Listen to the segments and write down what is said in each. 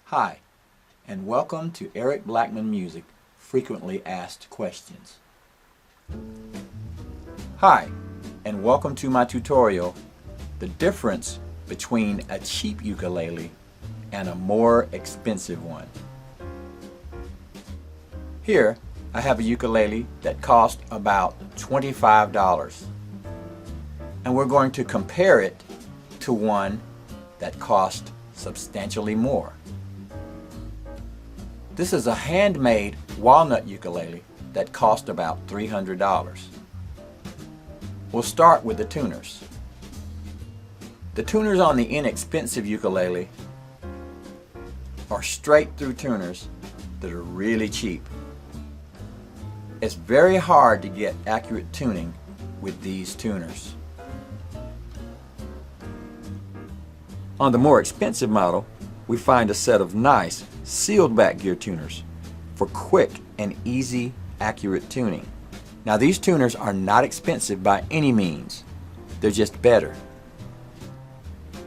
Hi, and welcome to Eric Blackman Music Frequently Asked Questions. Hi, and welcome to my tutorial, The Difference Between a Cheap Ukulele and a More Expensive One. Here, I have a ukulele that cost about $25, and we're going to compare it to one that cost substantially more. This is a handmade walnut ukulele that cost about $300. We'll start with the tuners. The tuners on the inexpensive ukulele are straight through tuners that are really cheap. It's very hard to get accurate tuning with these tuners. On the more expensive model, we find a set of nice sealed back gear tuners for quick and easy accurate tuning. Now these tuners are not expensive by any means, they're just better.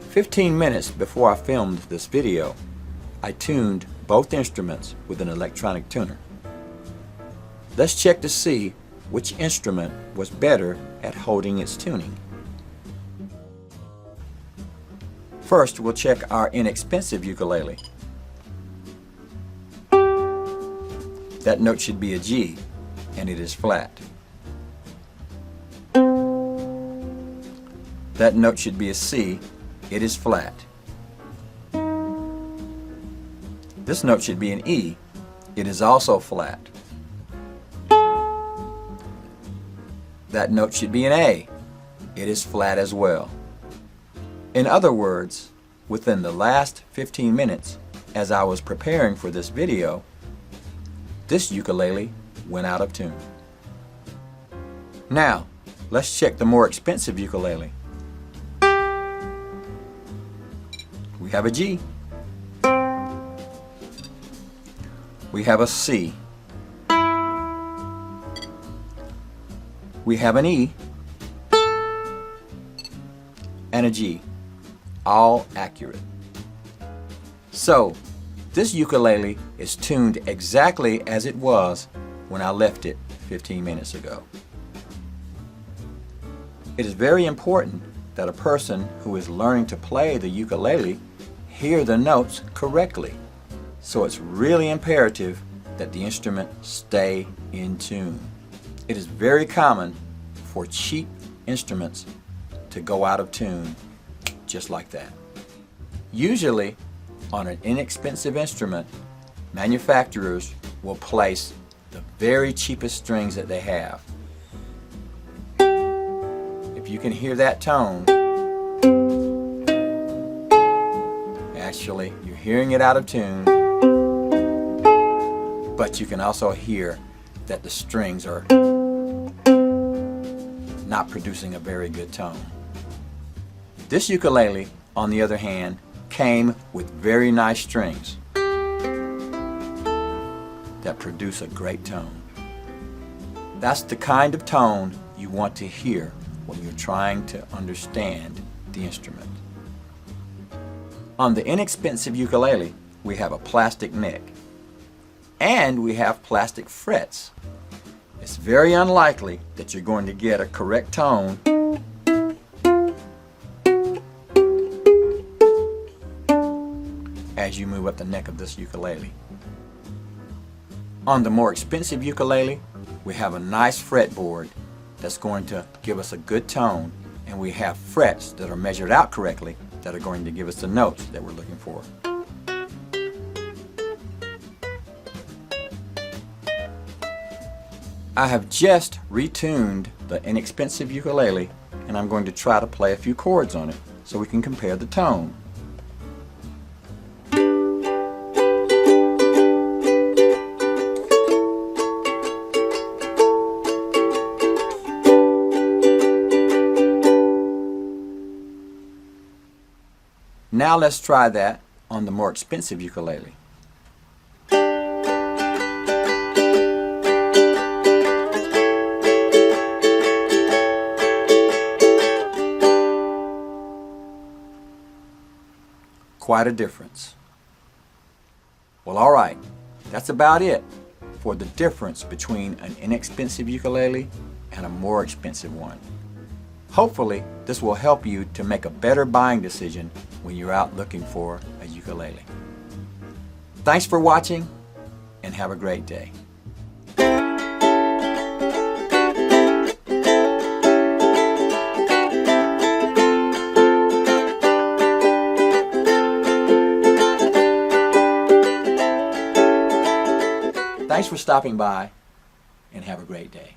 15 minutes before I filmed this video, I tuned both instruments with an electronic tuner. Let's check to see which instrument was better at holding its tuning. First, we'll check our inexpensive ukulele. That note should be a G, and it is flat. That note should be a C, it is flat. This note should be an E, it is also flat. That note should be an A, it is flat as well. In other words, within the last 15 minutes, as I was preparing for this video, this ukulele went out of tune. Now, let's check the more expensive ukulele. We have a G. We have a C. We have an E. And a G. All accurate. So, this ukulele is tuned exactly as it was when I left it 15 minutes ago. It is very important that a person who is learning to play the ukulele hear the notes correctly. So it's really imperative that the instrument stay in tune. It is very common for cheap instruments to go out of tune just like that. Usually, on an inexpensive instrument, manufacturers will place the very cheapest strings that they have. If you can hear that tone, actually you're hearing it out of tune, but you can also hear that the strings are not producing a very good tone. This ukulele, on the other hand, came with very nice strings that produce a great tone. That's the kind of tone you want to hear when you're trying to understand the instrument. On the inexpensive ukulele, we have a plastic neck and we have plastic frets. It's very unlikely that you're going to get a correct tone as you move up the neck of this ukulele. On the more expensive ukulele, we have a nice fretboard that's going to give us a good tone, and we have frets that are measured out correctly that are going to give us the notes that we're looking for. I have just retuned the inexpensive ukulele, and I'm going to try to play a few chords on it so we can compare the tone. Now let's try that on the more expensive ukulele. Quite a difference. Well, alright, that's about it for the difference between an inexpensive ukulele and a more expensive one. Hopefully, this will help you to make a better buying decision when you're out looking for a ukulele. Thanks for watching, and have a great day. Thanks for stopping by, and have a great day.